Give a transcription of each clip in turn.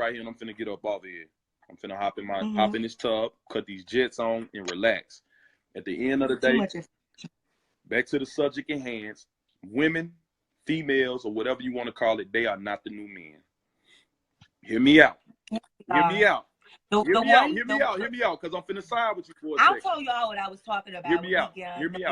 right here and I'm finna get up off here. I'm finna hop in this tub, cut these jets on, and relax. At the end of the day, back to the subject at hand, women, females, or whatever you want to call it, they are not the new men. Hear me out. Hear me out. Hear me out, because I'm finna side with you for a second. I'll tell y'all what I was talking about. Hear me out. Hear me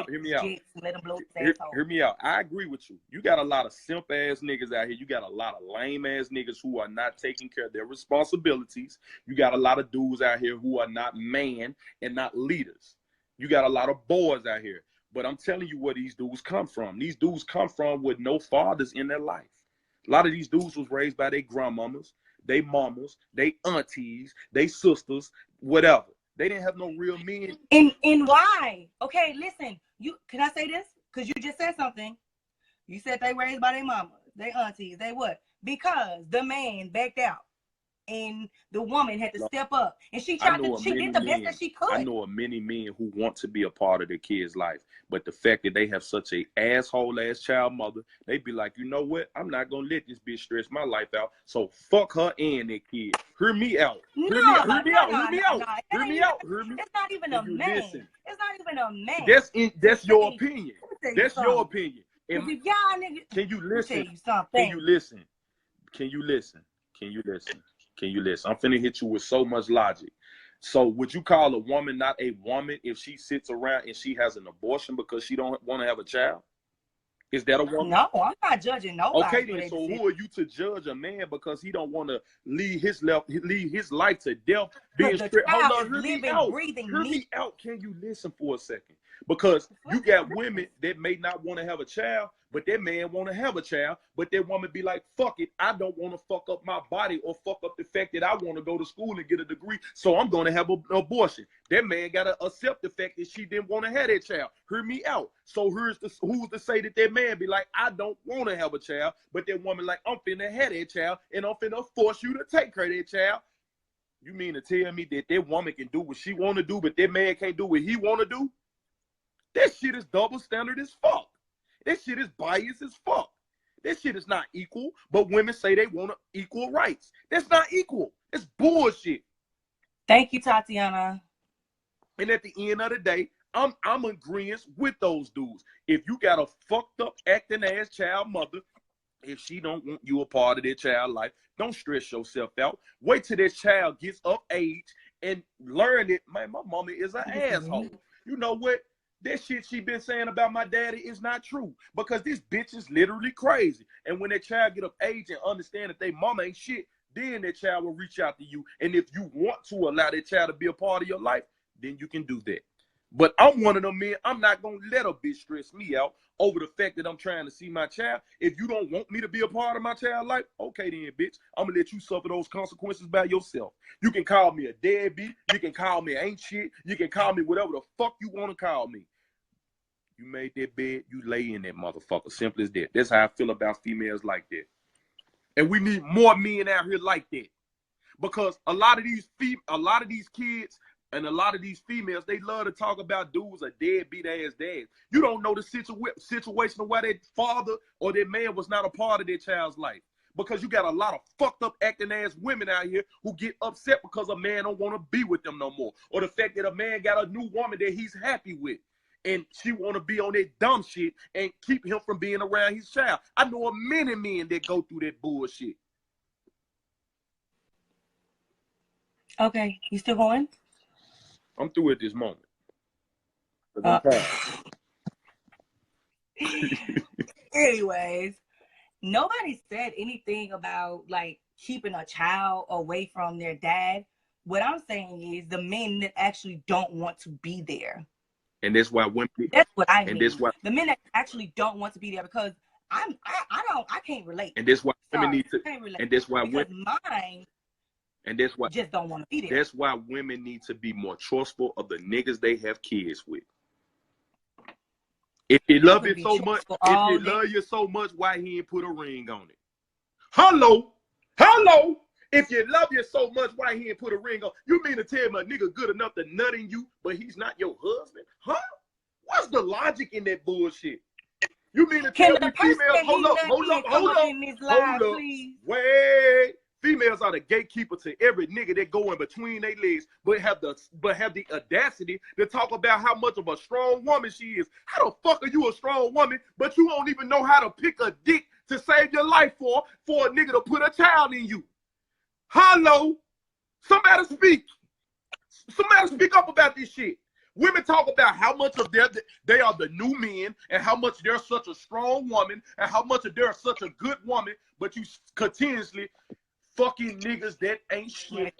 out. I agree with you. You got a lot of simp-ass niggas out here. You got a lot of lame-ass niggas who are not taking care of their responsibilities. You got a lot of dudes out here who are not man and not leaders. You got a lot of boys out here. But I'm telling you where these dudes come from. These dudes come from with no fathers in their life. A lot of these dudes was raised by their grandmamas, they mamas, they aunties, they sisters, whatever. They didn't have no real men. And why? Okay, listen. Can I say this? Because you just said something. You said they raised by their mamas, they aunties, they what? Because the man backed out. And the woman had to step up. And she did the best that she could. I know of many men who want to be a part of their kid's life. But the fact that they have such a asshole-ass child mother, they be like, you know what? I'm not going to let this bitch stress my life out. So fuck her and that kid. Hear me out. Hear me out. It's not even a man. It's not even a man. That's your opinion. That's your opinion. If y'all niggas, can you listen? Can you listen? I'm finna hit you with so much logic. So would you call a woman not a woman if she sits around and she has an abortion because she don't want to have a child? Is that a woman? No, I'm not judging nobody. Okay, then. So who are you to judge a man because he don't want to lead his life to death? Being strict. Hold on, hear me out. Can you listen for a second? Because you got women that may not want to have a child, but that man want to have a child, but that woman be like, fuck it, I don't want to fuck up my body or fuck up the fact that I want to go to school and get a degree, so I'm going to have an abortion. That man got to accept the fact that she didn't want to have that child. Hear me out. So who's to say that man be like, I don't want to have a child, but that woman like, I'm finna have that child, and I'm finna force you to take her that child. You mean to tell me that woman can do what she want to do, but that man can't do what he want to do? That shit is double standard as fuck. That shit is biased as fuck. That shit is not equal, but women say they want equal rights. That's not equal. It's bullshit. Thank you, Tatiana. And at the end of the day, I'm agreeing with those dudes. If you got a fucked up acting ass child mother, if she don't want you a part of their child life, don't stress yourself out. Wait till this child gets of age and learn it. Man, my mama is an asshole. You know what? That shit she been saying about my daddy is not true, because this bitch is literally crazy. And when that child get of age and understand that they mama ain't shit, then that child will reach out to you. And if you want to allow that child to be a part of your life, then you can do that. But I'm one of them men, I'm not going to let a bitch stress me out over the fact that I'm trying to see my child. If you don't want me to be a part of my child's life, okay then, bitch. I'm going to let you suffer those consequences by yourself. You can call me a deadbeat. You can call me ain't shit. You can call me whatever the fuck you want to call me. You made that bed, you lay in that motherfucker. Simple as that. That's how I feel about females like that. And we need more men out here like that. Because a lot of these kids and a lot of these females, they love to talk about dudes are deadbeat ass dads. You don't know the situation of why that father or that man was not a part of their child's life. Because you got a lot of fucked up acting ass women out here who get upset because a man don't want to be with them no more. Or the fact that a man got a new woman that he's happy with, and she want to be on that dumb shit and keep him from being around his child. I know of many men that go through that bullshit. Okay, you still going? I'm through at this moment. Anyways, nobody said anything about like keeping a child away from their dad. What I'm saying is the men that actually don't want to be there. And that's why women. That's what I mean. And that's why the men that actually don't want to be there, because I can't relate. And that's why women need to. And that's why women. Mine. And that's why just don't want to be there. That's why women need to be more trustful of the niggas they have kids with. If they love you so much, why he ain't put a ring on it? Hello. If you love you so much, why he ain't put a ring on? You mean to tell me a nigga good enough to nut in you, but he's not your husband? Huh? What's the logic in that bullshit? You mean to tell me females? Hold up. Wait. Females are the gatekeeper to every nigga that go in between their legs, but have the audacity to talk about how much of a strong woman she is. How the fuck are you a strong woman, but you don't even know how to pick a dick to save your life for a nigga to put a child in you? Hello? Somebody speak. Somebody speak up about this shit. Women talk about how much of they are the new men and how much they're such a strong woman and how much of they're such a good woman, but you continuously fucking niggas that ain't shit.